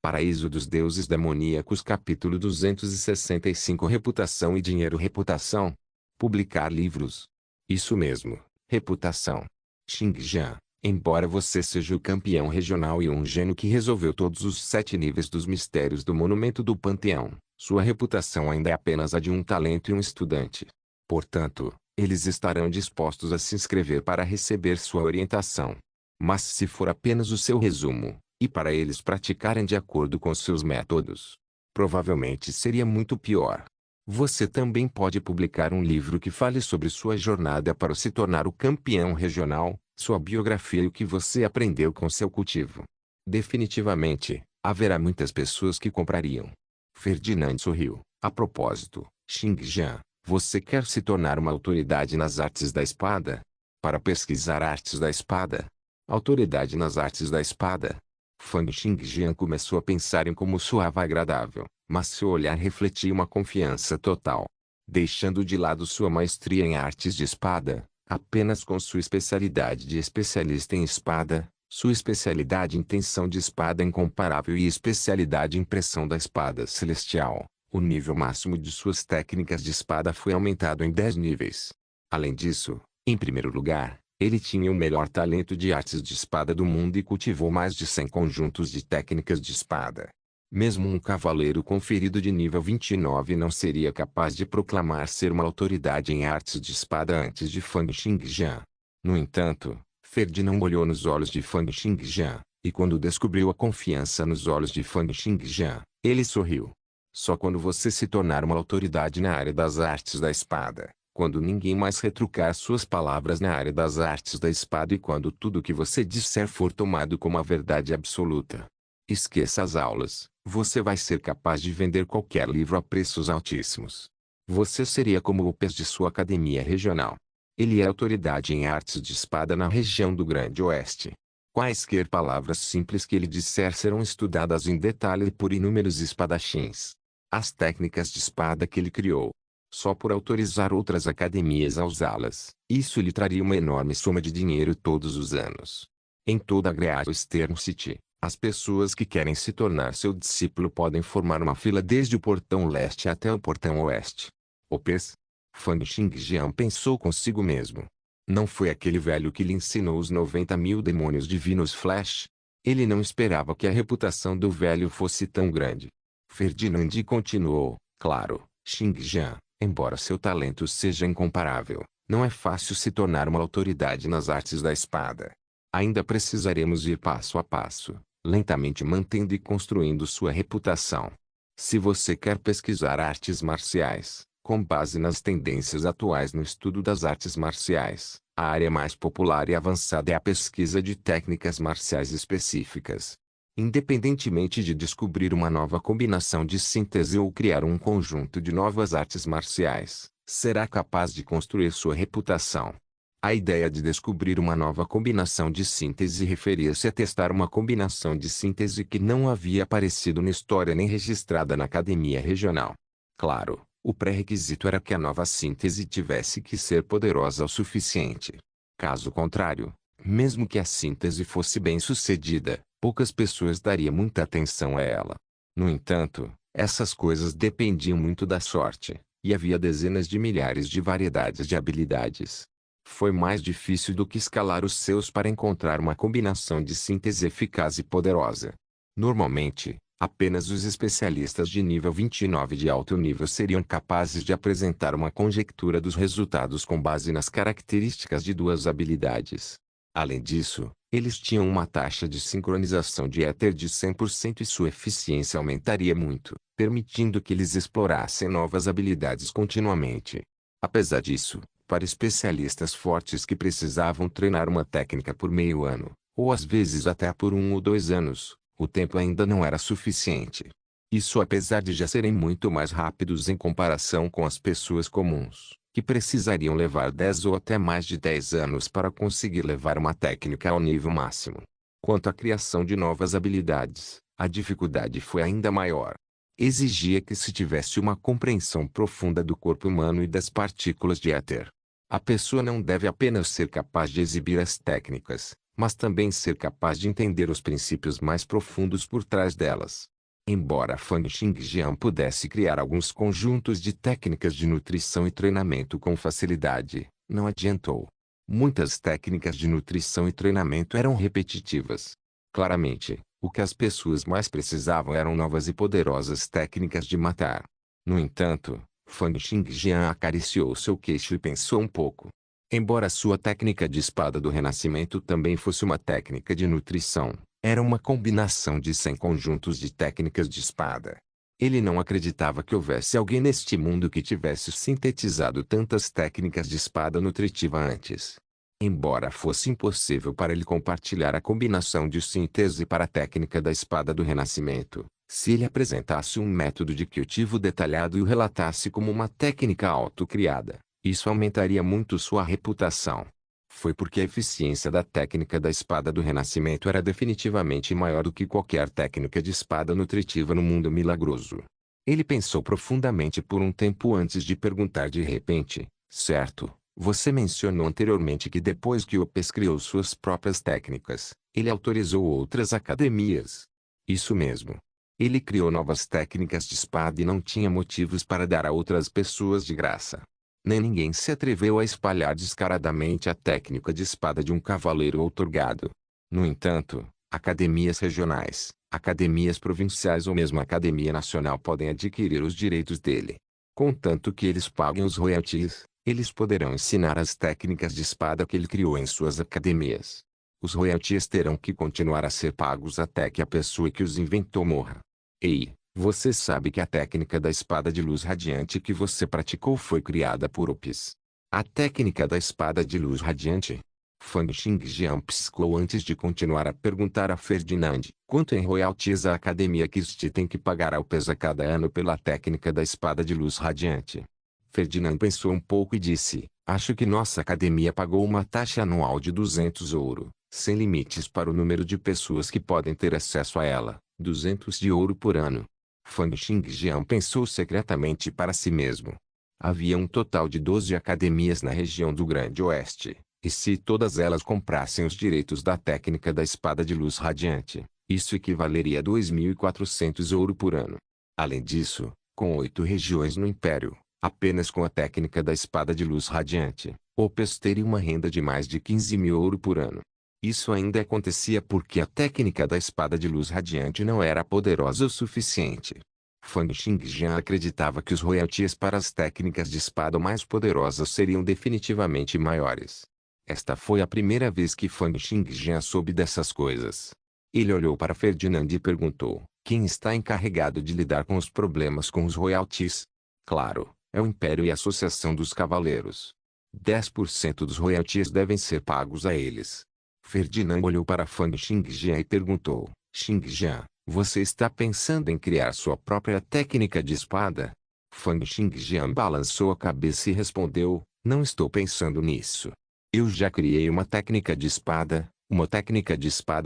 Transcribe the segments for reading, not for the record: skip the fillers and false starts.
Paraíso dos Deuses Demoníacos Capítulo 265 Reputação e Dinheiro Reputação. Publicar livros. Isso mesmo, reputação. Xinjiang, embora você seja o campeão regional e um gênio que resolveu todos os 7 níveis dos mistérios do monumento do panteão, sua reputação ainda é apenas a de um talento e um estudante. Portanto, eles estarão dispostos a se inscrever para receber sua orientação. Mas se for apenas o seu resumo, e para eles praticarem de acordo com seus métodos, provavelmente seria muito pior. Você também pode publicar um livro que fale sobre sua jornada para se tornar o campeão regional, sua biografia e o que você aprendeu com seu cultivo. Definitivamente, haverá muitas pessoas que comprariam. Ferdinand sorriu. A propósito, Xinjiang, você quer se tornar uma autoridade nas artes da espada? Para pesquisar artes da espada? Autoridade nas artes da espada? Fang Xinjiang começou a pensar em como soava agradável, mas seu olhar refletia uma confiança total. Deixando de lado sua maestria em artes de espada, apenas com sua especialidade de especialista em espada, sua especialidade em tensão de espada incomparável e especialidade em pressão da espada celestial, o nível máximo de suas técnicas de espada foi aumentado em 10 níveis. Além disso, em primeiro lugar, ele tinha o melhor talento de artes de espada do mundo e cultivou mais de 100 conjuntos de técnicas de espada. Mesmo um cavaleiro com ferido de nível 29 não seria capaz de proclamar ser uma autoridade em artes de espada antes de Fang Xinjiang. No entanto, Ferdinand olhou nos olhos de Fang Xinjiang, e quando descobriu a confiança nos olhos de Fang Xinjiang, ele sorriu. Só quando você se tornar uma autoridade na área das artes da espada, quando ninguém mais retrucar suas palavras na área das artes da espada e quando tudo o que você disser for tomado como a verdade absoluta. Esqueça as aulas, você vai ser capaz de vender qualquer livro a preços altíssimos. Você seria como o PES de sua academia regional. Ele é autoridade em artes de espada na região do Grande Oeste. Quaisquer palavras simples que ele disser serão estudadas em detalhe por inúmeros espadachins. As técnicas de espada que ele criou, só por autorizar outras academias a usá-las, isso lhe traria uma enorme soma de dinheiro todos os anos. Em toda a Great Eastern City, as pessoas que querem se tornar seu discípulo podem formar uma fila desde o portão leste até o portão oeste. Opes? Fang Xinjiang pensou consigo mesmo. Não foi aquele velho que lhe ensinou os 90.000 demônios divinos Flash? Ele não esperava que a reputação do velho fosse tão grande. Ferdinand continuou, claro, Xinjiang, embora seu talento seja incomparável, não é fácil se tornar uma autoridade nas artes da espada. Ainda precisaremos ir passo a passo, lentamente mantendo e construindo sua reputação. Se você quer pesquisar artes marciais, com base nas tendências atuais no estudo das artes marciais, a área mais popular e avançada é a pesquisa de técnicas marciais específicas. Independentemente de descobrir uma nova combinação de síntese ou criar um conjunto de novas artes marciais, será capaz de construir sua reputação. A ideia de descobrir uma nova combinação de síntese referia-se a testar uma combinação de síntese que não havia aparecido na história nem registrada na academia regional. Claro, o pré-requisito era que a nova síntese tivesse que ser poderosa o suficiente. Caso contrário, mesmo que a síntese fosse bem-sucedida, poucas pessoas dariam muita atenção a ela. No entanto, essas coisas dependiam muito da sorte, e havia dezenas de milhares de variedades de habilidades. Foi mais difícil do que escalar os seus para encontrar uma combinação de síntese eficaz e poderosa. Normalmente, apenas os especialistas de nível 29 de alto nível seriam capazes de apresentar uma conjectura dos resultados com base nas características de duas habilidades. Além disso, eles tinham uma taxa de sincronização de éter de 100% e sua eficiência aumentaria muito, permitindo que eles explorassem novas habilidades continuamente. Apesar disso, para especialistas fortes que precisavam treinar uma técnica por meio ano, ou às vezes até por 1 ou 2 anos, o tempo ainda não era suficiente. Isso apesar de já serem muito mais rápidos em comparação com as pessoas comuns, que precisariam levar 10 ou até mais de 10 anos para conseguir levar uma técnica ao nível máximo. Quanto à criação de novas habilidades, a dificuldade foi ainda maior. Exigia que se tivesse uma compreensão profunda do corpo humano e das partículas de éter. A pessoa não deve apenas ser capaz de exibir as técnicas, mas também ser capaz de entender os princípios mais profundos por trás delas. Embora Fang Xingjian pudesse criar alguns conjuntos de técnicas de nutrição e treinamento com facilidade, não adiantou. Muitas técnicas de nutrição e treinamento eram repetitivas. Claramente, o que as pessoas mais precisavam eram novas e poderosas técnicas de matar. No entanto, Fang Xingjian acariciou seu queixo e pensou um pouco. Embora sua técnica de espada do renascimento também fosse uma técnica de nutrição, era uma combinação de 100 conjuntos de técnicas de espada. Ele não acreditava que houvesse alguém neste mundo que tivesse sintetizado tantas técnicas de espada nutritiva antes. Embora fosse impossível para ele compartilhar a combinação de síntese para a técnica da espada do renascimento, se ele apresentasse um método de cultivo detalhado e o relatasse como uma técnica autocriada, isso aumentaria muito sua reputação. Foi porque a eficiência da técnica da espada do renascimento era definitivamente maior do que qualquer técnica de espada nutritiva no mundo milagroso. Ele pensou profundamente por um tempo antes de perguntar de repente: certo, você mencionou anteriormente que depois que Opes criou suas próprias técnicas, ele autorizou outras academias. Isso mesmo. Ele criou novas técnicas de espada e não tinha motivos para dar a outras pessoas de graça. Nem ninguém se atreveu a espalhar descaradamente a técnica de espada de um cavaleiro outorgado. No entanto, academias regionais, academias provinciais ou mesmo a Academia Nacional podem adquirir os direitos dele. Contanto que eles paguem os royalties, eles poderão ensinar as técnicas de espada que ele criou em suas academias. Os royalties terão que continuar a ser pagos até que a pessoa que os inventou morra. Ei! Você sabe que a técnica da espada de luz radiante que você praticou foi criada por Opes. A técnica da espada de luz radiante? Fang Xingjian piscou antes de continuar a perguntar a Ferdinand quanto em royalties a academia Kist tem que pagar ao Opes a cada ano pela técnica da espada de luz radiante. Ferdinand pensou um pouco e disse: acho que nossa academia pagou uma taxa anual de 200 ouro, sem limites para o número de pessoas que podem ter acesso a ela, 200 de ouro por ano. Fang Xingjian pensou secretamente para si mesmo. Havia um total de 12 academias na região do Grande Oeste, e se todas elas comprassem os direitos da técnica da espada de luz radiante, isso equivaleria a 2.400 ouro por ano. Além disso, com 8 regiões no Império, apenas com a técnica da espada de luz radiante, Opes teria uma renda de mais de 15.000 ouro por ano. Isso ainda acontecia porque a técnica da espada de luz radiante não era poderosa o suficiente. Fang Xingjian acreditava que os royalties para as técnicas de espada mais poderosas seriam definitivamente maiores. Esta foi a primeira vez que Fang Xingjian soube dessas coisas. Ele olhou para Ferdinand e perguntou: quem está encarregado de lidar com os problemas com os royalties? Claro, é o Império e a Associação dos Cavaleiros. 10% dos royalties devem ser pagos a eles. Ferdinand olhou para Fang Xingjian e perguntou: Xingjian, você está pensando em criar sua própria técnica de espada? Fang Xingjian balançou a cabeça e respondeu: não estou pensando nisso. Eu já criei uma técnica de espada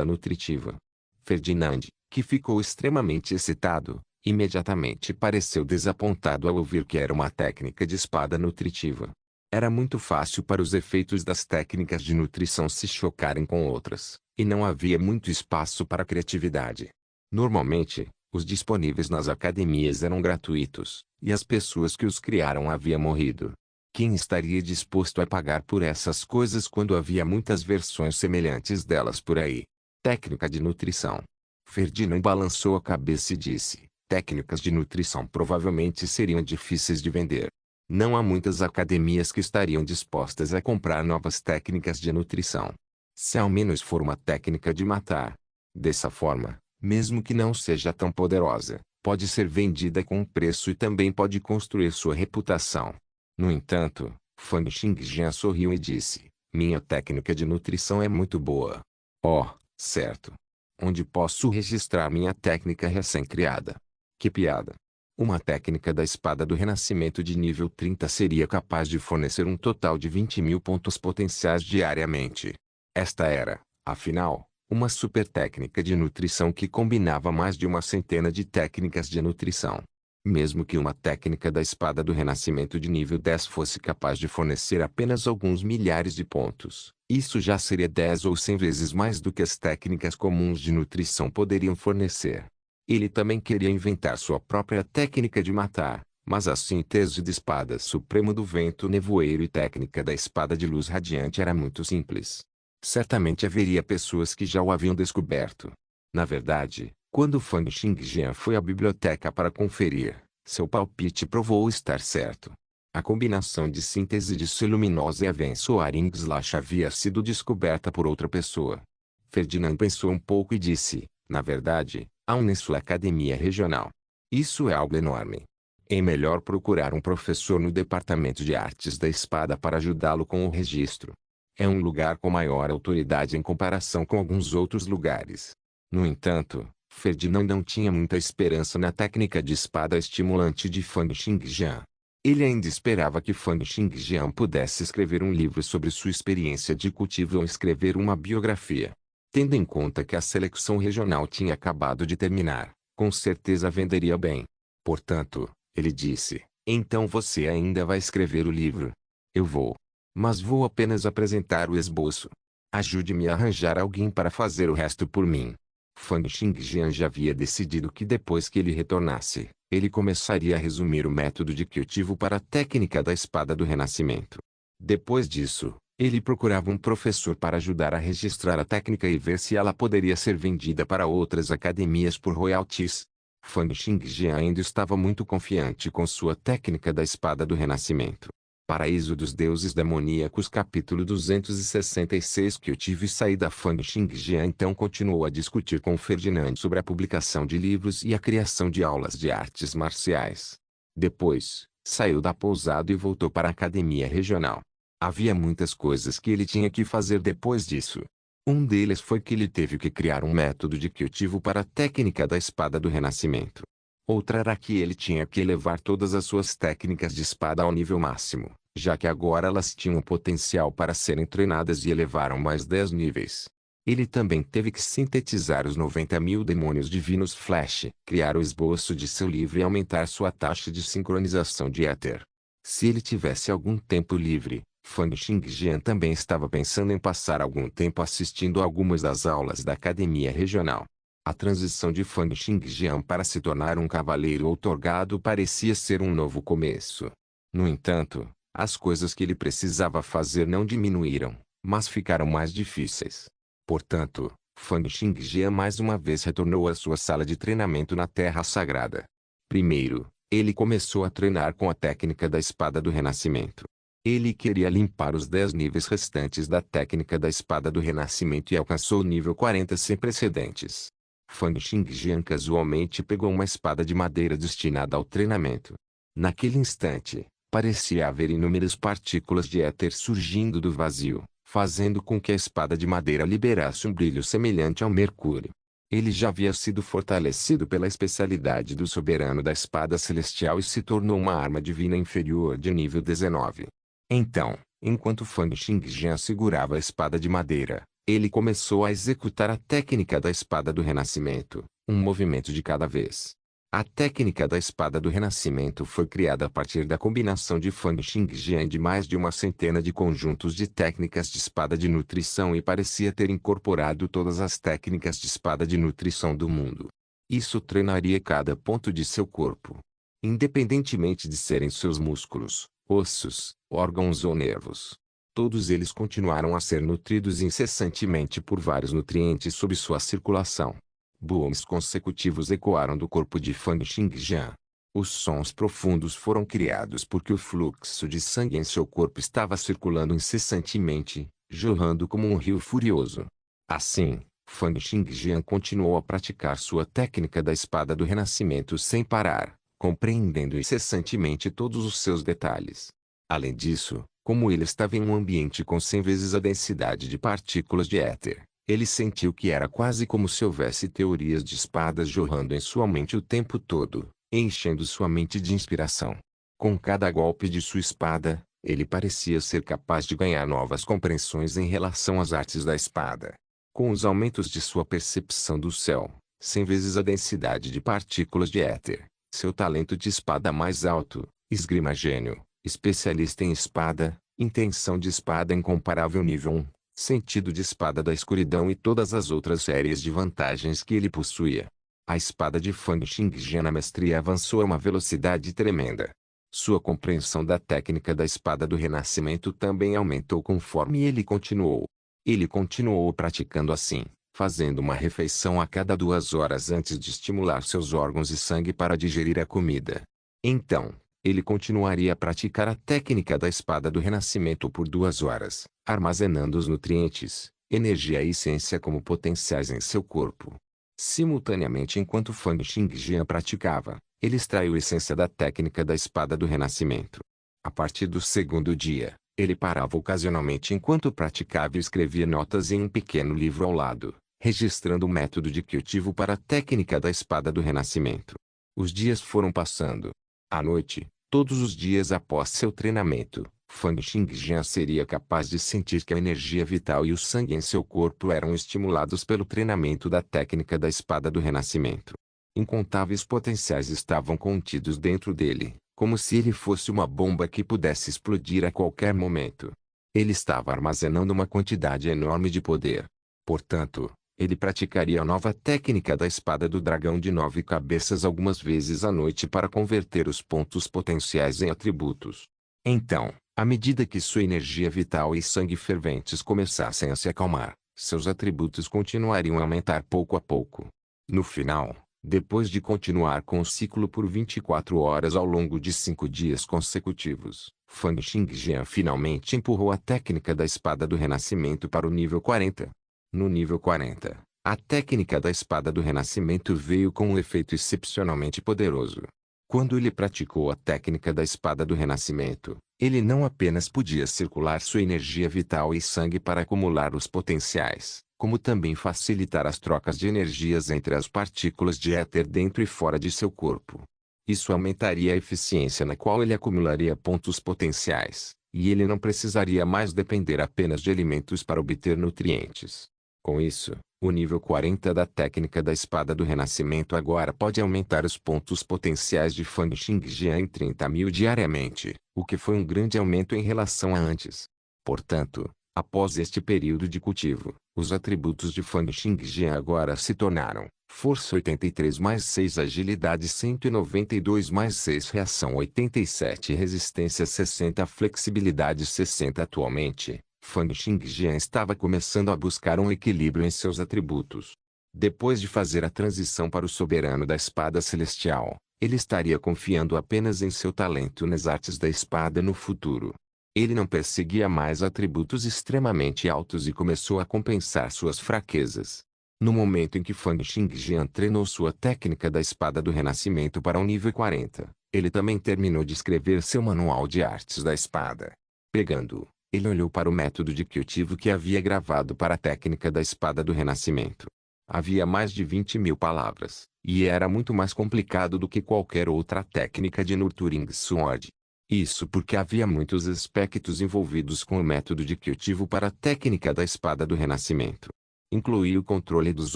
nutritiva. Ferdinand, que ficou extremamente excitado, imediatamente pareceu desapontado ao ouvir que era uma técnica de espada nutritiva. Era muito fácil para os efeitos das técnicas de nutrição se chocarem com outras, e não havia muito espaço para criatividade. Normalmente, os disponíveis nas academias eram gratuitos, e as pessoas que os criaram haviam morrido. Quem estaria disposto a pagar por essas coisas quando havia muitas versões semelhantes delas por aí? Técnica de nutrição. Ferdinand balançou a cabeça e disse: técnicas de nutrição provavelmente seriam difíceis de vender. Não há muitas academias que estariam dispostas a comprar novas técnicas de nutrição. Se ao menos for uma técnica de matar. Dessa forma, mesmo que não seja tão poderosa, pode ser vendida com um preço e também pode construir sua reputação. No entanto, Fang Xingjian sorriu e disse: minha técnica de nutrição é muito boa. Oh, certo. Onde posso registrar minha técnica recém-criada? Que piada. Uma técnica da espada do renascimento de nível 30 seria capaz de fornecer um total de 20.000 pontos potenciais diariamente. Esta era, afinal, uma super técnica de nutrição que combinava mais de uma centena de técnicas de nutrição. Mesmo que uma técnica da espada do renascimento de nível 10 fosse capaz de fornecer apenas alguns milhares de pontos, isso já seria 10 ou 100 vezes mais do que as técnicas comuns de nutrição poderiam fornecer. Ele também queria inventar sua própria técnica de matar, mas a síntese de espada supremo do vento nevoeiro e técnica da espada de luz radiante era muito simples. Certamente haveria pessoas que já o haviam descoberto. Na verdade, quando Fang Xingjian foi à biblioteca para conferir, seu palpite provou estar certo. A combinação de síntese de Su luminosa e Avensoaring Slash havia sido descoberta por outra pessoa. Ferdinand pensou um pouco e disse, na verdade, há um em sua academia regional. Isso é algo enorme. É melhor procurar um professor no departamento de artes da espada para ajudá-lo com o registro. É um lugar com maior autoridade em comparação com alguns outros lugares. No entanto, Ferdinand não tinha muita esperança na técnica de espada estimulante de Fang Xingjian. Ele ainda esperava que Fang Xingjian pudesse escrever um livro sobre sua experiência de cultivo ou escrever uma biografia. Tendo em conta que a seleção regional tinha acabado de terminar, com certeza venderia bem. Portanto, ele disse, então você ainda vai escrever o livro. Eu vou. Mas vou apenas apresentar o esboço. Ajude-me a arranjar alguém para fazer o resto por mim. Fang Xingjian já havia decidido que depois que ele retornasse, ele começaria a resumir o método de cultivo para a técnica da espada do renascimento. Depois disso, ele procurava um professor para ajudar a registrar a técnica e ver se ela poderia ser vendida para outras academias por royalties. Fang Xingjian ainda estava muito confiante com sua técnica da espada do renascimento. Paraíso dos Deuses Demoníacos capítulo 266 que eu tive saída Fang Xingjian então continuou a discutir com Ferdinand sobre a publicação de livros e a criação de aulas de artes marciais. Depois, saiu da pousada e voltou para a academia regional. Havia muitas coisas que ele tinha que fazer depois disso. Um deles foi que ele teve que criar um método de cultivo para a técnica da espada do renascimento. Outra era que ele tinha que elevar todas as suas técnicas de espada ao nível máximo, já que agora elas tinham potencial para serem treinadas e elevaram mais 10 níveis. Ele também teve que sintetizar os 90.000 demônios divinos Flash, criar o esboço de seu livro e aumentar sua taxa de sincronização de éter. Se ele tivesse algum tempo livre, Fang Xingjian também estava pensando em passar algum tempo assistindo a algumas das aulas da academia regional. A transição de Fang Xingjian para se tornar um cavaleiro outorgado parecia ser um novo começo. No entanto, as coisas que ele precisava fazer não diminuíram, mas ficaram mais difíceis. Portanto, Fang Xingjian mais uma vez retornou à sua sala de treinamento na Terra Sagrada. Primeiro, ele começou a treinar com a técnica da espada do renascimento. Ele queria limpar os 10 níveis restantes da técnica da espada do renascimento e alcançou o nível 40 sem precedentes. Fang Xingjian casualmente pegou uma espada de madeira destinada ao treinamento. Naquele instante, parecia haver inúmeras partículas de éter surgindo do vazio, fazendo com que a espada de madeira liberasse um brilho semelhante ao mercúrio. Ele já havia sido fortalecido pela especialidade do soberano da espada celestial e se tornou uma arma divina inferior de nível 19. Então, enquanto Fang Xingjian segurava a espada de madeira, ele começou a executar a técnica da espada do renascimento, um movimento de cada vez. A técnica da espada do renascimento foi criada a partir da combinação de Fang Xingjian de mais de uma centena de conjuntos de técnicas de espada de nutrição e parecia ter incorporado todas as técnicas de espada de nutrição do mundo. Isso treinaria cada ponto de seu corpo, independentemente de serem seus músculos, ossos, órgãos ou nervos. Todos eles continuaram a ser nutridos incessantemente por vários nutrientes sob sua circulação. Booms consecutivos ecoaram do corpo de Fang Xingjian. Os sons profundos foram criados porque o fluxo de sangue em seu corpo estava circulando incessantemente, jorrando como um rio furioso. Assim, Fang Xingjian continuou a praticar sua técnica da espada do renascimento sem parar, compreendendo incessantemente todos os seus detalhes. Além disso, como ele estava em um ambiente com 100 vezes a densidade de partículas de éter, ele sentiu que era quase como se houvesse teorias de espadas jorrando em sua mente o tempo todo, enchendo sua mente de inspiração. Com cada golpe de sua espada, ele parecia ser capaz de ganhar novas compreensões em relação às artes da espada. Com os aumentos de sua percepção do céu, 100 vezes a densidade de partículas de éter, seu talento de espada mais alto, esgrima gênio, especialista em espada, intenção de espada incomparável nível 1, sentido de espada da escuridão e todas as outras séries de vantagens que ele possuía. A espada de Fang Xingjian na maestria avançou a uma velocidade tremenda. Sua compreensão da técnica da espada do renascimento também aumentou conforme ele continuou. Ele continuou praticando assim, fazendo uma refeição a cada 2 horas antes de estimular seus órgãos e sangue para digerir a comida. Então, ele continuaria a praticar a técnica da espada do renascimento por 2 horas, armazenando os nutrientes, energia e essência como potenciais em seu corpo. Simultaneamente, enquanto Fang Xingjian praticava, ele extraiu a essência da técnica da espada do renascimento. A partir do segundo dia, ele parava ocasionalmente enquanto praticava e escrevia notas em um pequeno livro ao lado, registrando o método de cultivo para a técnica da espada do renascimento. Os dias foram passando. À noite, todos os dias após seu treinamento, Fang Xingjian seria capaz de sentir que a energia vital e o sangue em seu corpo eram estimulados pelo treinamento da técnica da espada do renascimento. Incontáveis potenciais estavam contidos dentro dele, como se ele fosse uma bomba que pudesse explodir a qualquer momento. Ele estava armazenando uma quantidade enorme de poder. Portanto, ele praticaria a nova técnica da espada do dragão de 9 cabeças algumas vezes à noite para converter os pontos potenciais em atributos. Então, à medida que sua energia vital e sangue ferventes começassem a se acalmar, seus atributos continuariam a aumentar pouco a pouco. No final, depois de continuar com o ciclo por 24 horas ao longo de 5 dias consecutivos, Fang Xingjian finalmente empurrou a técnica da espada do renascimento para o nível 40. No nível 40, a técnica da espada do renascimento veio com um efeito excepcionalmente poderoso. Quando ele praticou a técnica da espada do renascimento, ele não apenas podia circular sua energia vital e sangue para acumular os potenciais, como também facilitar as trocas de energias entre as partículas de éter dentro e fora de seu corpo. Isso aumentaria a eficiência na qual ele acumularia pontos potenciais, e ele não precisaria mais depender apenas de alimentos para obter nutrientes. Com isso, o nível 40 da técnica da espada do renascimento agora pode aumentar os pontos potenciais de Fang Xingjian em 30.000 diariamente, o que foi um grande aumento em relação a antes. Portanto, após este período de cultivo, os atributos de Fang Xingjian agora se tornaram força 83 mais 6, agilidade 192 mais 6, reação 87, resistência 60, flexibilidade 60. Atualmente, Fang Xingjian estava começando a buscar um equilíbrio em seus atributos. Depois de fazer a transição para o soberano da espada celestial, ele estaria confiando apenas em seu talento nas artes da espada no futuro. Ele não perseguia mais atributos extremamente altos e começou a compensar suas fraquezas. No momento em que Fang Xingjian treinou sua técnica da espada do renascimento para o nível 40, ele também terminou de escrever seu manual de artes da espada. Pegando-o, ele olhou para o método de cultivo que havia gravado para a técnica da espada do renascimento. Havia mais de 20.000 palavras, e era muito mais complicado do que qualquer outra técnica de Nurturing Sword. Isso porque havia muitos aspectos envolvidos com o método de cultivo para a técnica da espada do renascimento. Incluía o controle dos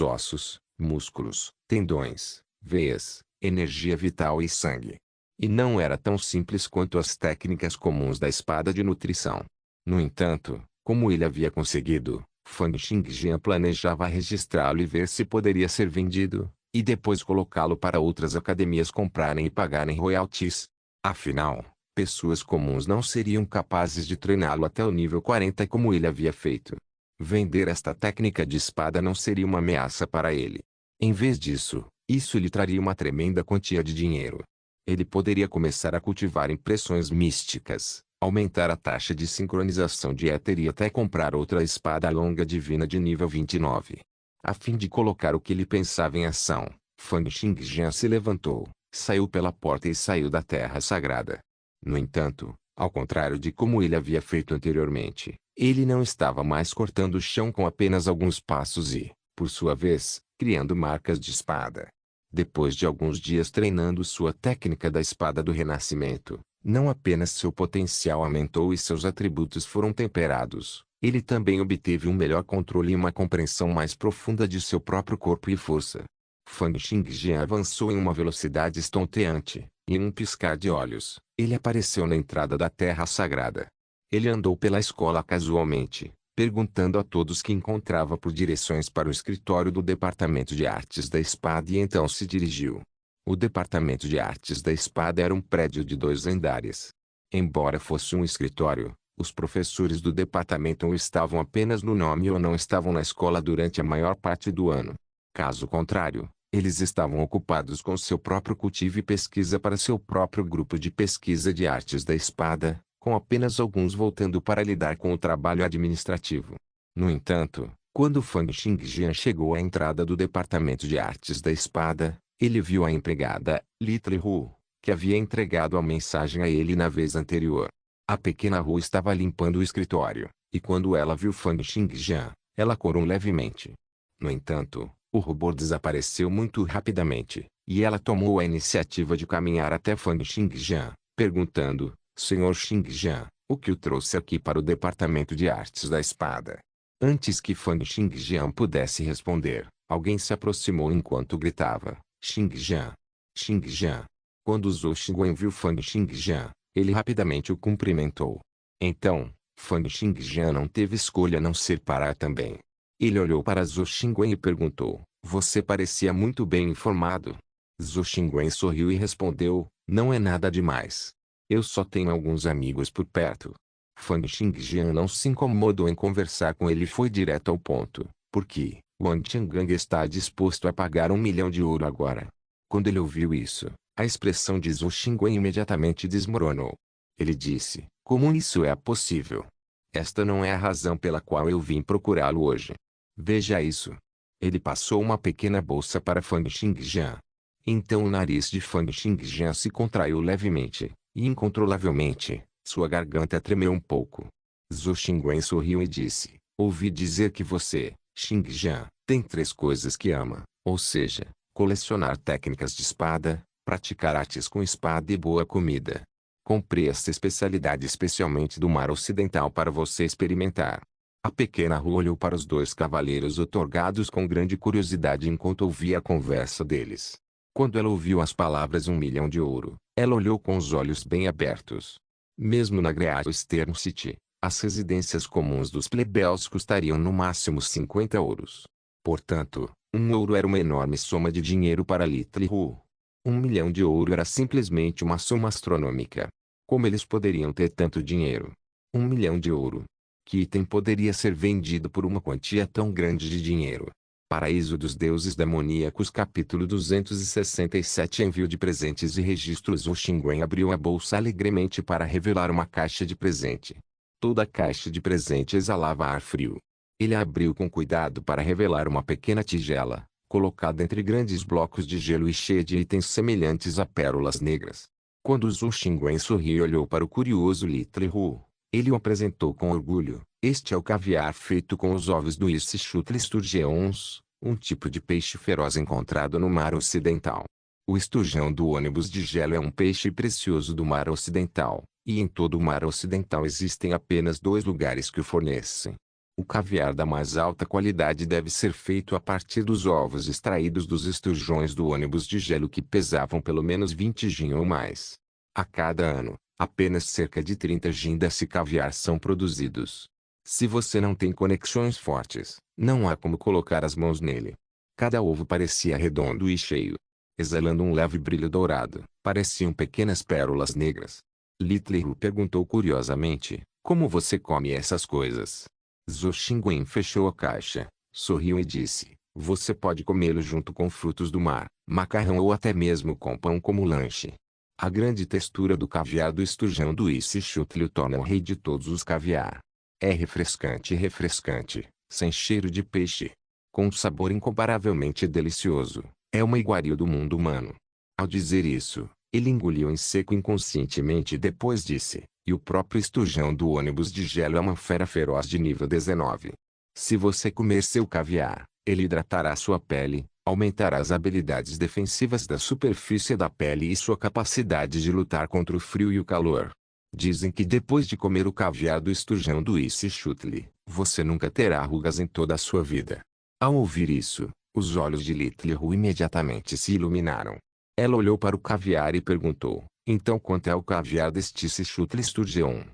ossos, músculos, tendões, veias, energia vital e sangue. E não era tão simples quanto as técnicas comuns da espada de nutrição. No entanto, como ele havia conseguido, Fang Xingjian planejava registrá-lo e ver se poderia ser vendido, e depois colocá-lo para outras academias comprarem e pagarem royalties. Afinal, pessoas comuns não seriam capazes de treiná-lo até o nível 40 como ele havia feito. Vender esta técnica de espada não seria uma ameaça para ele. Em vez disso, isso lhe traria uma tremenda quantia de dinheiro. Ele poderia começar a cultivar impressões místicas, aumentar a taxa de sincronização de éter e até comprar outra espada longa divina de nível 29. A fim de colocar o que ele pensava em ação, Fang Xingjian se levantou, saiu pela porta e saiu da terra sagrada. No entanto, ao contrário de como ele havia feito anteriormente, ele não estava mais cortando o chão com apenas alguns passos e, por sua vez, criando marcas de espada. Depois de alguns dias treinando sua técnica da espada do renascimento, não apenas seu potencial aumentou e seus atributos foram temperados, ele também obteve um melhor controle e uma compreensão mais profunda de seu próprio corpo e força. Fang Xingjian avançou em uma velocidade estonteante, e em um piscar de olhos, ele apareceu na entrada da Terra Sagrada. Ele andou pela escola casualmente, perguntando a todos que encontrava por direções para o escritório do Departamento de Artes da Espada e então se dirigiu. O Departamento de Artes da Espada era um prédio de 2 andares. Embora fosse um escritório, os professores do departamento ou estavam apenas no nome ou não estavam na escola durante a maior parte do ano. Caso contrário, eles estavam ocupados com seu próprio cultivo e pesquisa para seu próprio grupo de pesquisa de artes da espada, com apenas alguns voltando para lidar com o trabalho administrativo. No entanto, quando Fang Xingjian chegou à entrada do departamento de artes da espada, ele viu a empregada, Little Hu, que havia entregado a mensagem a ele na vez anterior. A pequena Hu estava limpando o escritório, e quando ela viu Fang Xingjian, ela corou levemente. No entanto, o robô desapareceu muito rapidamente, e ela tomou a iniciativa de caminhar até Fang Xingjian, perguntando: Senhor Xingjian, o que o trouxe aqui para o Departamento de Artes da Espada? Antes que Fang Xingjian pudesse responder, alguém se aproximou enquanto gritava: Xingjian! Xingjian! Quando Zhou Xingwen viu Fang Xingjian, ele rapidamente o cumprimentou. Então, Fang Xingjian não teve escolha a não ser parar também. Ele olhou para Zhou Xingwen e perguntou: Você parecia muito bem informado. Zhou Xingwen sorriu e respondeu: Não é nada demais. Eu só tenho alguns amigos por perto. Fang Xingjian não se incomodou em conversar com ele e foi direto ao ponto. Porque Wang Tiangang está disposto a pagar 1 milhão de ouro agora. Quando ele ouviu isso, a expressão de Zhou Xingwen imediatamente desmoronou. Ele disse: Como isso é possível? Esta não é a razão pela qual eu vim procurá-lo hoje. Veja isso. Ele passou uma pequena bolsa para Fang Xingjian. Então o nariz de Fang Xingjian se contraiu levemente, e incontrolavelmente, sua garganta tremeu um pouco. Zhou Xingwen sorriu e disse: Ouvi dizer que você, Xingjian, tem 3 coisas que ama, ou seja, colecionar técnicas de espada, praticar artes com espada e boa comida. Comprei esta especialidade especialmente do mar ocidental para você experimentar. A pequena Ru olhou para os 2 cavaleiros otorgados com grande curiosidade enquanto ouvia a conversa deles. Quando ela ouviu as palavras 1 milhão de ouro, ela olhou com os olhos bem abertos. Mesmo na Great Eastern City, as residências comuns dos plebeus custariam no máximo 50 ouros. Portanto, 1 ouro era uma enorme soma de dinheiro para Little Ru. 1 milhão de ouro era simplesmente uma soma astronômica. Como eles poderiam ter tanto dinheiro? 1 milhão de ouro. Que item poderia ser vendido por uma quantia tão grande de dinheiro? Paraíso dos Deuses Demoníacos capítulo 267 Envio de presentes e registros. Zhou Xingwen abriu a bolsa alegremente para revelar uma caixa de presente. Toda a caixa de presente exalava ar frio. Ele a abriu com cuidado para revelar uma pequena tigela, colocada entre grandes blocos de gelo e cheia de itens semelhantes a pérolas negras. Quando Zhou Xingwen sorriu e olhou para o curioso Little Ru, ele o apresentou com orgulho. Este é o caviar feito com os ovos do Ischutl sturgeons, um tipo de peixe feroz encontrado no mar ocidental. O esturgeão do ônibus de gelo é um peixe precioso do mar ocidental, e em todo o mar ocidental existem apenas 2 lugares que o fornecem. O caviar da mais alta qualidade deve ser feito a partir dos ovos extraídos dos esturjões do ônibus de gelo que pesavam pelo menos 20 gin ou mais. A cada ano, apenas cerca de 30 gin desse caviar são produzidos. Se você não tem conexões fortes, não há como colocar as mãos nele. Cada ovo parecia redondo e cheio. Exalando um leve brilho dourado, pareciam pequenas pérolas negras. Little Ru perguntou curiosamente: Como você come essas coisas? Zhou Xingwen fechou a caixa, sorriu e disse: Você pode comê-lo junto com frutos do mar, macarrão ou até mesmo com pão como lanche. A grande textura do caviar do esturjão do Ischutl o torna o rei de todos os caviar. É refrescante e refrescante, sem cheiro de peixe. Com um sabor incomparavelmente delicioso, é uma iguaria do mundo humano. Ao dizer isso, ele engoliu em seco inconscientemente e depois disse: E o próprio esturjão do ônibus de gelo é uma fera feroz de nível 19. Se você comer seu caviar, ele hidratará sua pele, aumentará as habilidades defensivas da superfície da pele e sua capacidade de lutar contra o frio e o calor. Dizem que depois de comer o caviar do esturjão do Ischutl, você nunca terá rugas em toda a sua vida. Ao ouvir isso, os olhos de Little Ru imediatamente se iluminaram. Ela olhou para o caviar e perguntou: Então quanto é o caviar deste Ischutl sturgeon?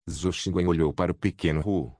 Zhou Xingwen olhou para o pequeno Ru.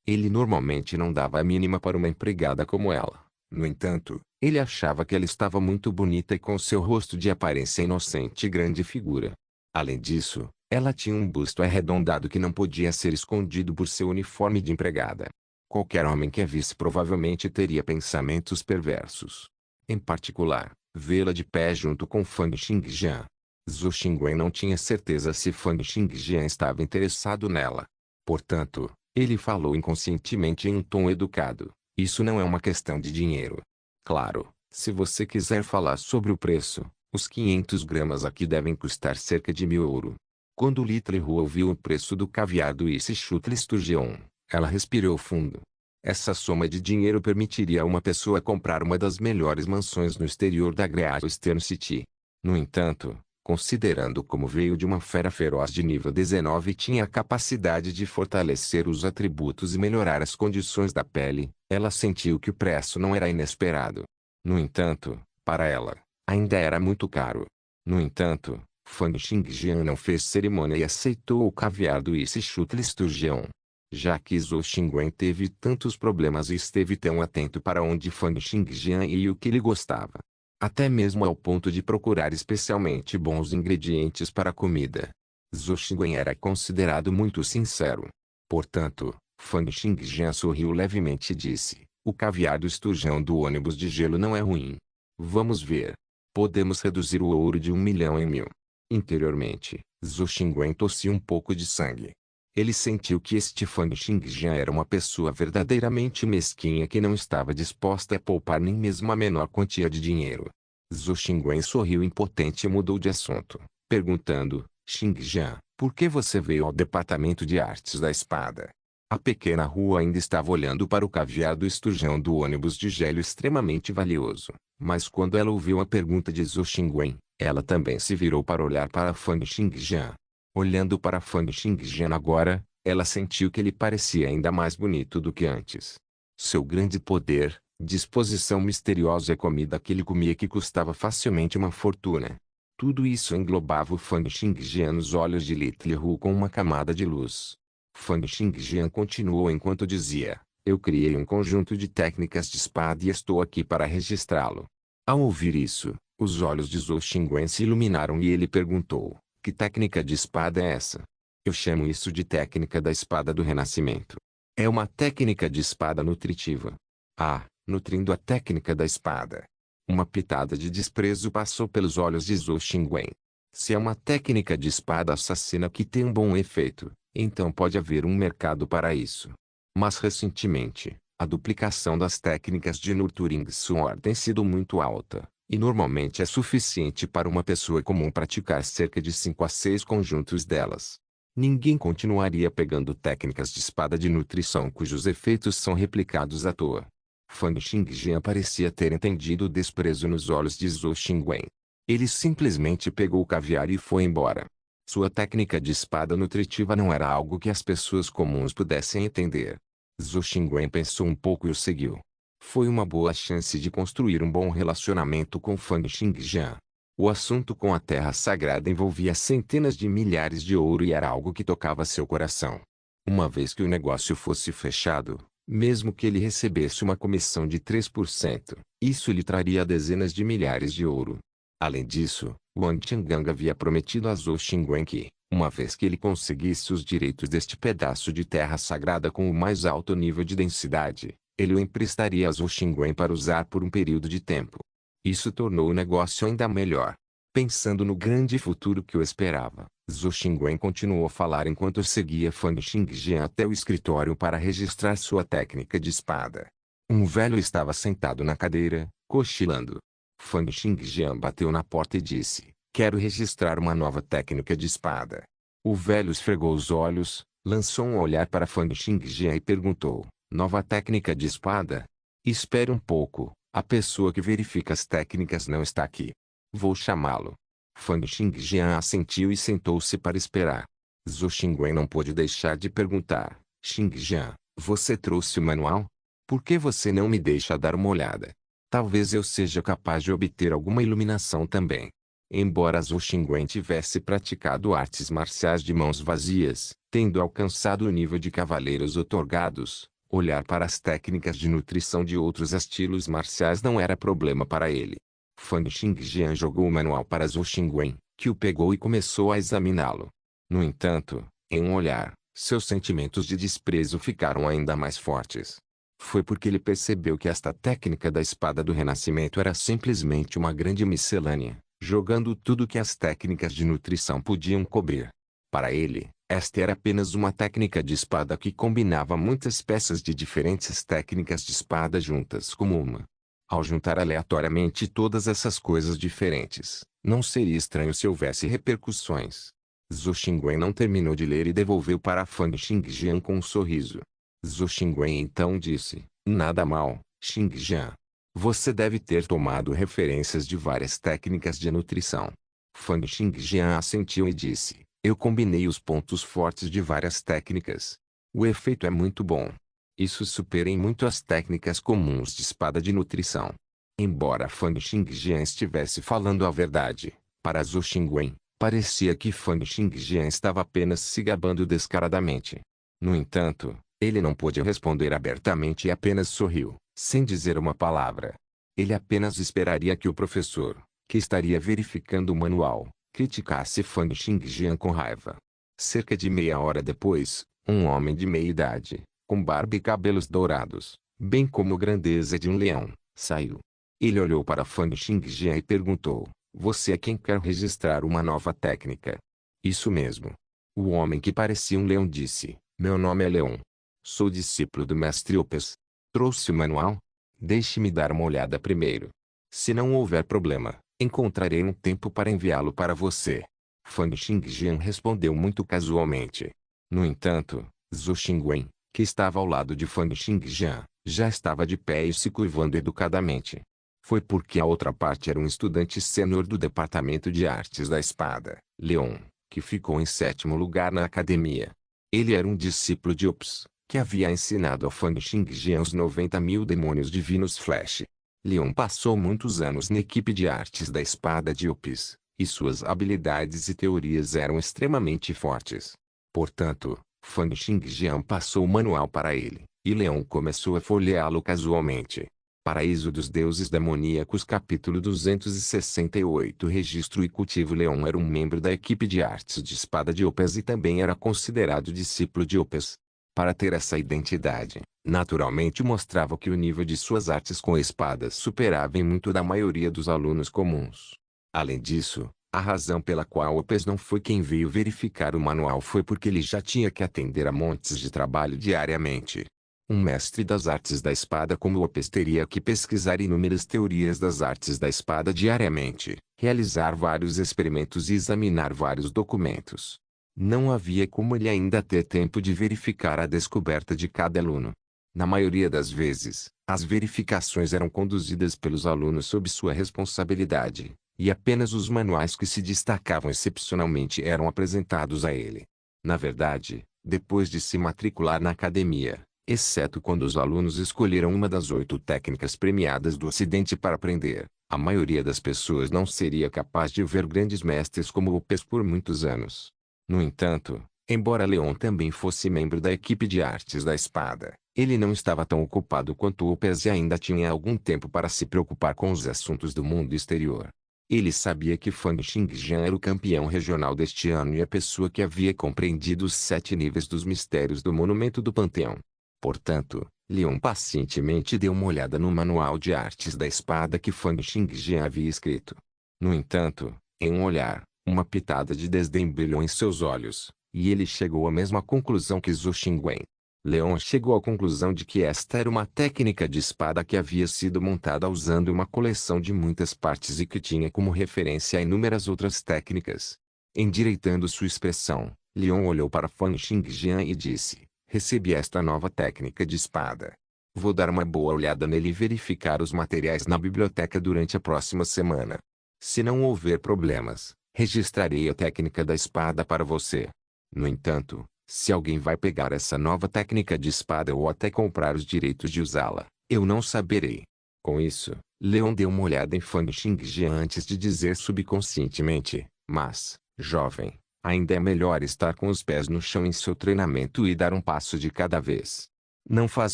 Ele normalmente não dava a mínima para uma empregada como ela. No entanto, ele achava que ela estava muito bonita e com seu rosto de aparência inocente e grande figura. Além disso, ela tinha um busto arredondado que não podia ser escondido por seu uniforme de empregada. Qualquer homem que a visse provavelmente teria pensamentos perversos. Em particular, vê-la de pé junto com Fang Xingjian. Zhou Xingwen não tinha certeza se Fang Xingjian estava interessado nela. Portanto, ele falou inconscientemente em um tom educado. Isso não é uma questão de dinheiro. Claro, se você quiser falar sobre o preço, os 500 gramas aqui devem custar cerca de 1.000 ouro. Quando Li Hu ouviu o preço do caviar do Ischut Sturgeon, ela respirou fundo. Essa soma de dinheiro permitiria a uma pessoa comprar uma das melhores mansões no exterior da Great Eastern City. No entanto, considerando como veio de uma fera feroz de nível 19 e tinha a capacidade de fortalecer os atributos e melhorar as condições da pele, ela sentiu que o preço não era inesperado. No entanto, para ela, ainda era muito caro. No entanto, Fang Xingjian não fez cerimônia e aceitou o caviar do Ischut Sturgeon. Já que Zhou Xingwen teve tantos problemas e esteve tão atento para onde Fang Xingjian ia e o que ele gostava, até mesmo ao ponto de procurar especialmente bons ingredientes para a comida, Zhou Xingwen era considerado muito sincero. Portanto, Fang Xingjian sorriu levemente e disse: o caviar do esturjão do ônibus de gelo não é ruim. Vamos ver. Podemos reduzir o ouro de 1.000.000 em 1.000. Interiormente, Zhou Xingwen tossiu um pouco de sangue. Ele sentiu que este Fang Xingjian era uma pessoa verdadeiramente mesquinha que não estava disposta a poupar nem mesmo a menor quantia de dinheiro. Zhou Xingwen sorriu impotente e mudou de assunto, perguntando: Xingjian, por que você veio ao departamento de artes da espada? A pequena rua ainda estava olhando para o caviar do esturjão do ônibus de gelo extremamente valioso, mas quando ela ouviu a pergunta de Zhou Xingwen, ela também se virou para olhar para Fang Xingjian. Olhando para Fang Xingjian agora, ela sentiu que ele parecia ainda mais bonito do que antes. Seu grande poder, disposição misteriosa e comida que ele comia que custava facilmente uma fortuna. Tudo isso englobava o Fang Xingjian nos olhos de Li Hu com uma camada de luz. Fang Xingjian continuou enquanto dizia: eu criei um conjunto de técnicas de espada e estou aqui para registrá-lo. Ao ouvir isso, os olhos de Zhou Xingwen se iluminaram e ele perguntou: que técnica de espada é essa? Eu chamo isso de técnica da espada do renascimento. É uma técnica de espada nutritiva. Ah, nutrindo a técnica da espada. Uma pitada de desprezo passou pelos olhos de Zhou Xingwen. Se é uma técnica de espada assassina que tem um bom efeito, então pode haver um mercado para isso. Mas recentemente, a duplicação das técnicas de Nurturing Sword tem sido muito alta. E normalmente é suficiente para uma pessoa comum praticar cerca de 5 a 6 conjuntos delas. Ninguém continuaria pegando técnicas de espada de nutrição cujos efeitos são replicados à toa. Fang Xingjian parecia ter entendido o desprezo nos olhos de Zhou Xingwen. Ele simplesmente pegou o caviar e foi embora. Sua técnica de espada nutritiva não era algo que as pessoas comuns pudessem entender. Zhou Xingwen pensou um pouco e o seguiu. Foi uma boa chance de construir um bom relacionamento com Fang Xingjian. O assunto com a terra sagrada envolvia centenas de milhares de ouro e era algo que tocava seu coração. Uma vez que o negócio fosse fechado, mesmo que ele recebesse uma comissão de 3%, isso lhe traria dezenas de milhares de ouro. Além disso, Wang Changgang havia prometido a Zhou Xingwen que, uma vez que ele conseguisse os direitos deste pedaço de terra sagrada com o mais alto nível de densidade, ele o emprestaria a Zhou Xingwen para usar por um período de tempo. Isso tornou o negócio ainda melhor. Pensando no grande futuro que o esperava, Zhou Xingwen continuou a falar enquanto seguia Fang Xingjian até o escritório para registrar sua técnica de espada. Um velho estava sentado na cadeira, cochilando. Fang Xingjian bateu na porta e disse: quero registrar uma nova técnica de espada. O velho esfregou os olhos, lançou um olhar para Fang Xingjian e perguntou: nova técnica de espada? Espere um pouco, a pessoa que verifica as técnicas não está aqui. Vou chamá-lo. Fang Xingjian assentiu e sentou-se para esperar. Zhou Xingwen não pôde deixar de perguntar: Xingjian, você trouxe o manual? Por que você não me deixa dar uma olhada? Talvez eu seja capaz de obter alguma iluminação também. Embora Zhou Xingwen tivesse praticado artes marciais de mãos vazias, tendo alcançado o nível de cavaleiros otorgados, Olhar para as técnicas de nutrição de outros estilos marciais não era problema para ele. Fang Xingjian jogou o manual para Zhou Xingwen, que o pegou e começou a examiná-lo. No entanto, em um olhar, seus sentimentos de desprezo ficaram ainda mais fortes. Foi porque ele percebeu que esta técnica da espada do renascimento era simplesmente uma grande miscelânea, jogando tudo que as técnicas de nutrição podiam cobrir. Para ele, esta era apenas uma técnica de espada que combinava muitas peças de diferentes técnicas de espada juntas como uma. Ao juntar aleatoriamente todas essas coisas diferentes, não seria estranho se houvesse repercussões. Zhou Xingwen não terminou de ler e devolveu para Fang Xingjian com um sorriso. Zhou Xingwen então disse: nada mal, Xingjian. Você deve ter tomado referências de várias técnicas de nutrição. Fang Xingjian assentiu e disse: eu combinei os pontos fortes de várias técnicas. O efeito é muito bom. Isso supera em muito as técnicas comuns de espada de nutrição. Embora Fang Xingjian estivesse falando a verdade, para Zhou Xingwen, parecia que Fang Xingjian estava apenas se gabando descaradamente. No entanto, ele não pôde responder abertamente e apenas sorriu, sem dizer uma palavra. Ele apenas esperaria que o professor, que estaria verificando o manual, criticasse Fang Xingjian com raiva. Cerca de meia hora depois, um homem de meia idade, com barba e cabelos dourados, bem como a grandeza de um leão, saiu. Ele olhou para Fang Xingjian e perguntou: você é quem quer registrar uma nova técnica? Isso mesmo. O homem que parecia um leão disse: meu nome é Leon. Sou discípulo do mestre Opes. Trouxe o manual? Deixe-me dar uma olhada primeiro. Se não houver problema, encontrarei um tempo para enviá-lo para você. Fang Xingjian respondeu muito casualmente. No entanto, Zhou Xingwen, que estava ao lado de Fang Xingjian, já estava de pé e se curvando educadamente. Foi porque a outra parte era um estudante sênior do Departamento de Artes da Espada, Leon, que ficou em 7º lugar na academia. Ele era um discípulo de Opes, que havia ensinado a Fang Xingjian os 90.000 demônios divinos Flash. Leon passou muitos anos na equipe de artes da espada de Opes, e suas habilidades e teorias eram extremamente fortes. Portanto, Fang Xingjian passou o manual para ele, e Leon começou a folheá-lo casualmente. Paraíso dos Deuses Demoníacos capítulo 268 Registro e cultivo Leon era um membro da equipe de artes de espada de Opes e também era considerado discípulo de Opes. Para ter essa identidade, naturalmente mostrava que o nível de suas artes com espadas superava em muito da maioria dos alunos comuns. Além disso, a razão pela qual Opes não foi quem veio verificar o manual foi porque ele já tinha que atender a montes de trabalho diariamente. Um mestre das artes da espada como Opes teria que pesquisar inúmeras teorias das artes da espada diariamente, realizar vários experimentos e examinar vários documentos. Não havia como ele ainda ter tempo de verificar a descoberta de cada aluno. Na maioria das vezes, as verificações eram conduzidas pelos alunos sob sua responsabilidade, e apenas os manuais que se destacavam excepcionalmente eram apresentados a ele. Na verdade, depois de se matricular na academia, exceto quando os alunos escolheram uma das 8 técnicas premiadas do Ocidente para aprender, a maioria das pessoas não seria capaz de ver grandes mestres como Opes por muitos anos. No entanto, embora Leon também fosse membro da equipe de artes da espada, ele não estava tão ocupado quanto Opes e ainda tinha algum tempo para se preocupar com os assuntos do mundo exterior. Ele sabia que Fang Xingjian era o campeão regional deste ano e a pessoa que havia compreendido os 7 níveis dos mistérios do Monumento do Panteão. Portanto, Leon pacientemente deu uma olhada no manual de artes da espada que Fang Xingjian havia escrito. No entanto, em um olhar, uma pitada de desdém brilhou em seus olhos, e ele chegou à mesma conclusão que Zhou Xingwen. Leon chegou à conclusão de que esta era uma técnica de espada que havia sido montada usando uma coleção de muitas partes e que tinha como referência inúmeras outras técnicas. Endireitando sua expressão, Leon olhou para Fang Xingjian e disse: recebi esta nova técnica de espada. Vou dar uma boa olhada nele e verificar os materiais na biblioteca durante a próxima semana. Se não houver problemas, registrarei a técnica da espada para você. No entanto, se alguém vai pegar essa nova técnica de espada ou até comprar os direitos de usá-la, eu não saberei. Com isso, Leon deu uma olhada em Fang Xingjian antes de dizer subconscientemente: mas, jovem, ainda é melhor estar com os pés no chão em seu treinamento e dar um passo de cada vez. Não faz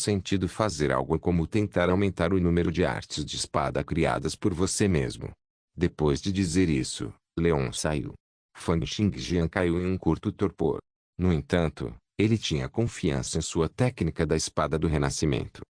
sentido fazer algo como tentar aumentar o número de artes de espada criadas por você mesmo. Depois de dizer isso, Leon saiu. Fang Xingjian caiu em um curto torpor. No entanto, ele tinha confiança em sua técnica da espada do renascimento.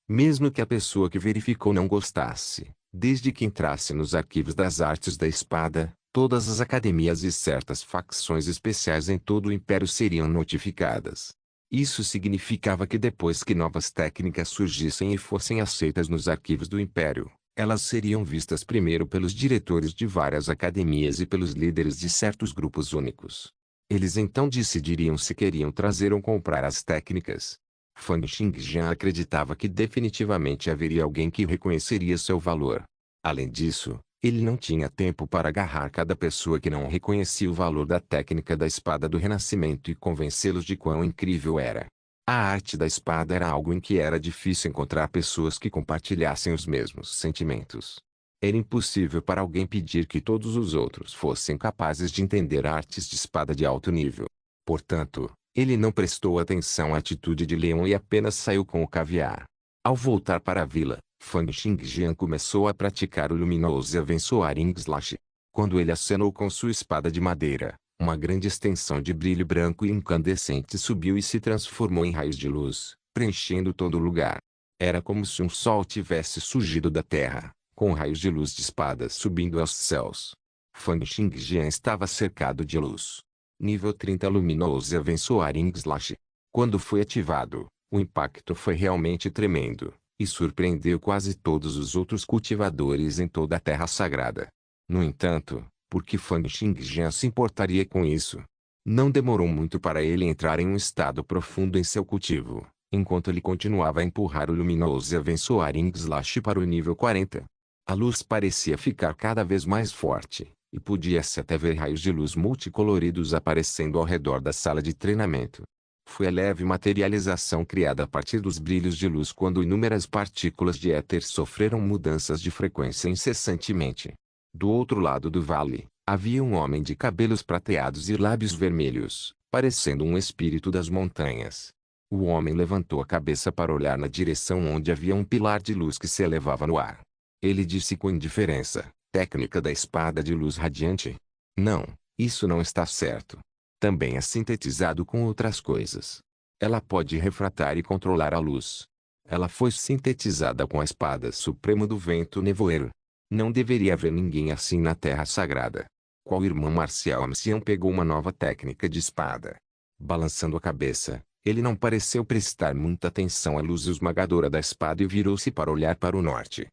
Mesmo que a pessoa que verificou não gostasse, desde que entrasse nos arquivos das artes da espada, todas as academias e certas facções especiais em todo o Império seriam notificadas. Isso significava que depois que novas técnicas surgissem e fossem aceitas nos arquivos do Império, elas seriam vistas primeiro pelos diretores de várias academias e pelos líderes de certos grupos únicos. Eles então decidiriam se queriam trazer ou comprar as técnicas. Fang Xingjian acreditava que definitivamente haveria alguém que reconheceria seu valor. Além disso, ele não tinha tempo para agarrar cada pessoa que não reconhecia o valor da técnica da espada do renascimento e convencê-los de quão incrível era. A arte da espada era algo em que era difícil encontrar pessoas que compartilhassem os mesmos sentimentos. Era impossível para alguém pedir que todos os outros fossem capazes de entender artes de espada de alto nível. Portanto, ele não prestou atenção à atitude de Leon e apenas saiu com o caviar. Ao voltar para a vila, Fang Xingjian começou a praticar o luminoso Abençoaring Slash. Quando ele acenou com sua espada de madeira, uma grande extensão de brilho branco e incandescente subiu e se transformou em raios de luz, preenchendo todo o lugar. Era como se um sol tivesse surgido da terra, com raios de luz de espadas subindo aos céus. Fang Xingjian estava cercado de luz. Nível 30 Luminoso Abençoaring Slash. Quando foi ativado, o impacto foi realmente tremendo, e surpreendeu quase todos os outros cultivadores em toda a Terra Sagrada. No entanto, por que Fang Xingjian se importaria com isso? Não demorou muito para ele entrar em um estado profundo em seu cultivo, enquanto ele continuava a empurrar o luminoso Abençoaring Slash para o nível 40. A luz parecia ficar cada vez mais forte, e podia-se até ver raios de luz multicoloridos aparecendo ao redor da sala de treinamento. Foi a leve materialização criada a partir dos brilhos de luz quando inúmeras partículas de éter sofreram mudanças de frequência incessantemente. Do outro lado do vale, havia um homem de cabelos prateados e lábios vermelhos, parecendo um espírito das montanhas. O homem levantou a cabeça para olhar na direção onde havia um pilar de luz que se elevava no ar. Ele disse com indiferença: técnica da espada de luz radiante? Não, isso não está certo. Também é sintetizado com outras coisas. Ela pode refratar e controlar a luz. Ela foi sintetizada com a espada suprema do vento nevoeiro. Não deveria haver ninguém assim na Terra Sagrada. Qual irmão marcial ancião pegou uma nova técnica de espada? Balançando a cabeça, ele não pareceu prestar muita atenção à luz esmagadora da espada e virou-se para olhar para o norte.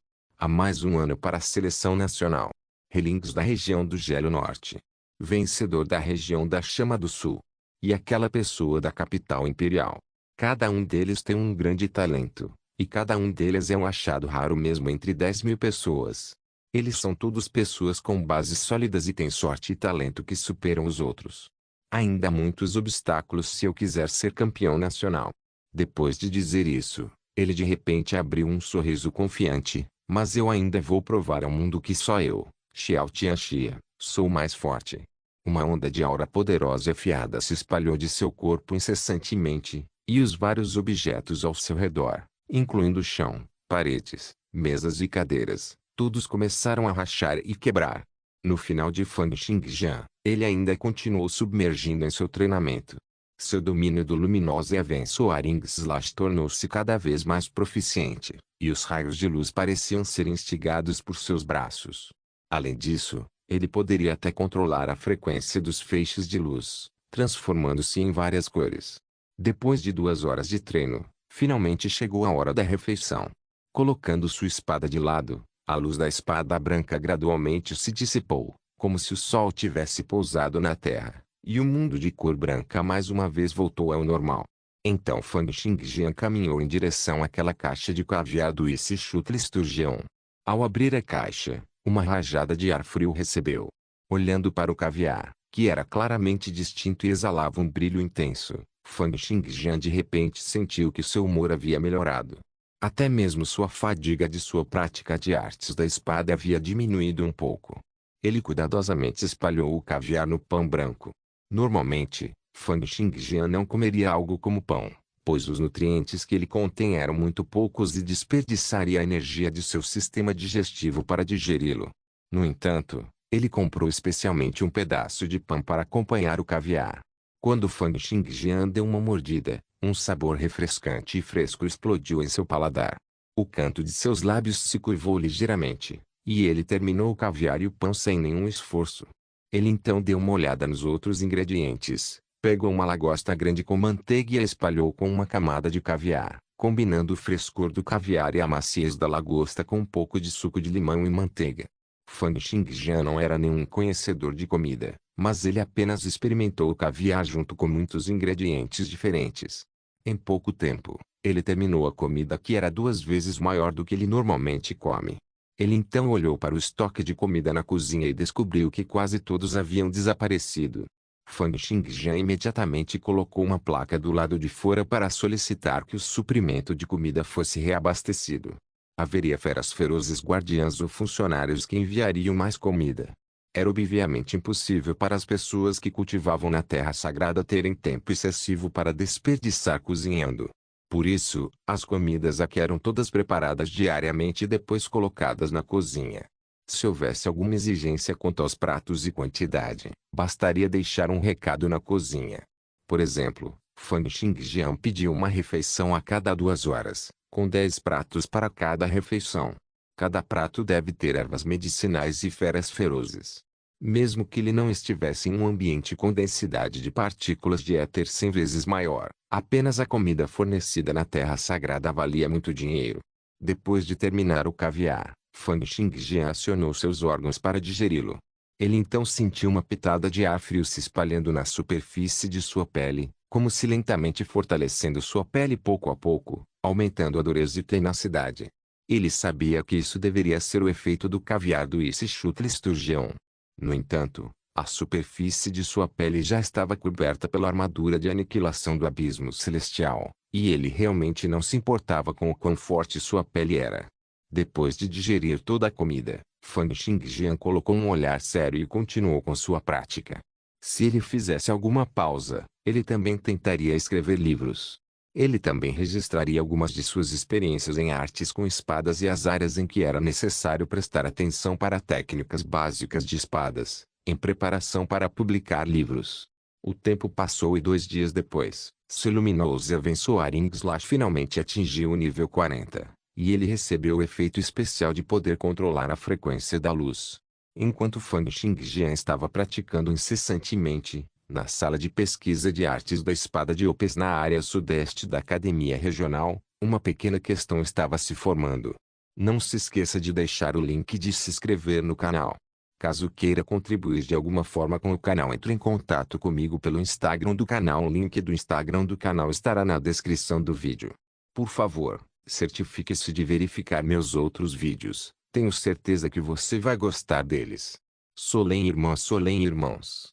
Há mais um ano para a seleção nacional. Relings da região do Gelo Norte. Vencedor da região da Chama do Sul. E aquela pessoa da capital imperial. Cada um deles tem um grande talento, e cada um deles é um achado raro mesmo entre 10.000 pessoas. Eles são todos pessoas com bases sólidas e têm sorte e talento que superam os outros. Ainda há muitos obstáculos se eu quiser ser campeão nacional. Depois de dizer isso, ele de repente abriu um sorriso confiante. Mas eu ainda vou provar ao mundo que só eu, Xiao Tianxia, sou mais forte. Uma onda de aura poderosa e afiada se espalhou de seu corpo incessantemente, e os vários objetos ao seu redor, incluindo o chão, paredes, mesas e cadeiras, todos começaram a rachar e quebrar. No final de Fang Xingjian, ele ainda continuou submergindo em seu treinamento. Seu domínio do luminoso Abençoaring Slash tornou-se cada vez mais proficiente, e os raios de luz pareciam ser instigados por seus braços. Além disso, ele poderia até controlar a frequência dos feixes de luz, transformando-se em várias cores. Depois de 2 horas de treino, finalmente chegou a hora da refeição. Colocando sua espada de lado, a luz da espada branca gradualmente se dissipou, como se o sol tivesse pousado na terra. E o mundo de cor branca mais uma vez voltou ao normal. Então Fang Xingjian caminhou em direção àquela caixa de caviar do Isshichutli Sturgeon. Ao abrir a caixa, uma rajada de ar frio recebeu. Olhando para o caviar, que era claramente distinto e exalava um brilho intenso, Fang Xingjian de repente sentiu que seu humor havia melhorado. Até mesmo sua fadiga de sua prática de artes da espada havia diminuído um pouco. Ele cuidadosamente espalhou o caviar no pão branco. Normalmente, Fang Xingjian não comeria algo como pão, pois os nutrientes que ele contém eram muito poucos e desperdiçaria a energia de seu sistema digestivo para digeri-lo. No entanto, ele comprou especialmente um pedaço de pão para acompanhar o caviar. Quando Fang Xingjian deu uma mordida, um sabor refrescante e fresco explodiu em seu paladar. O canto de seus lábios se curvou ligeiramente, e ele terminou o caviar e o pão sem nenhum esforço. Ele então deu uma olhada nos outros ingredientes, pegou uma lagosta grande com manteiga e a espalhou com uma camada de caviar, combinando o frescor do caviar e a maciez da lagosta com um pouco de suco de limão e manteiga. Fang Xingjian não era nenhum conhecedor de comida, mas ele apenas experimentou o caviar junto com muitos ingredientes diferentes. Em pouco tempo, ele terminou a comida que era 2 vezes maior do que ele normalmente come. Ele então olhou para o estoque de comida na cozinha e descobriu que quase todos haviam desaparecido. Fang Xingjian imediatamente colocou uma placa do lado de fora para solicitar que o suprimento de comida fosse reabastecido. Haveria feras ferozes guardiãs ou funcionários que enviariam mais comida. Era obviamente impossível para as pessoas que cultivavam na terra sagrada terem tempo excessivo para desperdiçar cozinhando. Por isso, as comidas aqui eram todas preparadas diariamente e depois colocadas na cozinha. Se houvesse alguma exigência quanto aos pratos e quantidade, bastaria deixar um recado na cozinha. Por exemplo, Fang Xingjian pediu uma refeição a cada 2 horas, com 10 pratos para cada refeição. Cada prato deve ter ervas medicinais e feras ferozes. Mesmo que ele não estivesse em um ambiente com densidade de partículas de éter 100 vezes maior, apenas a comida fornecida na terra sagrada valia muito dinheiro. Depois de terminar o caviar, Fang Xingjian acionou seus órgãos para digeri-lo. Ele então sentiu uma pitada de ar frio se espalhando na superfície de sua pele, como se lentamente fortalecendo sua pele pouco a pouco, aumentando a dureza e tenacidade. Ele sabia que isso deveria ser o efeito do caviar do Isshichutlisturgeon. No entanto, a superfície de sua pele já estava coberta pela armadura de aniquilação do abismo celestial, e ele realmente não se importava com o quão forte sua pele era. Depois de digerir toda a comida, Fang Xingjian colocou um olhar sério e continuou com sua prática. Se ele fizesse alguma pausa, ele também tentaria escrever livros. Ele também registraria algumas de suas experiências em artes com espadas e as áreas em que era necessário prestar atenção para técnicas básicas de espadas, em preparação para publicar livros. O tempo passou e 2 dias depois, seu luminoso Abençoaring/Slash finalmente atingiu o nível 40, e ele recebeu o efeito especial de poder controlar a frequência da luz. Enquanto Fang Xingjian estava praticando incessantemente, na sala de pesquisa de artes da espada de Opes na área sudeste da academia regional, uma pequena questão estava se formando. Não se esqueça de deixar o link de se inscrever no canal. Caso queira contribuir de alguma forma com o canal, entre em contato comigo pelo Instagram do canal. O link do Instagram do canal estará na descrição do vídeo. Por favor, certifique-se de verificar meus outros vídeos. Tenho certeza que você vai gostar deles. Solem irmãos.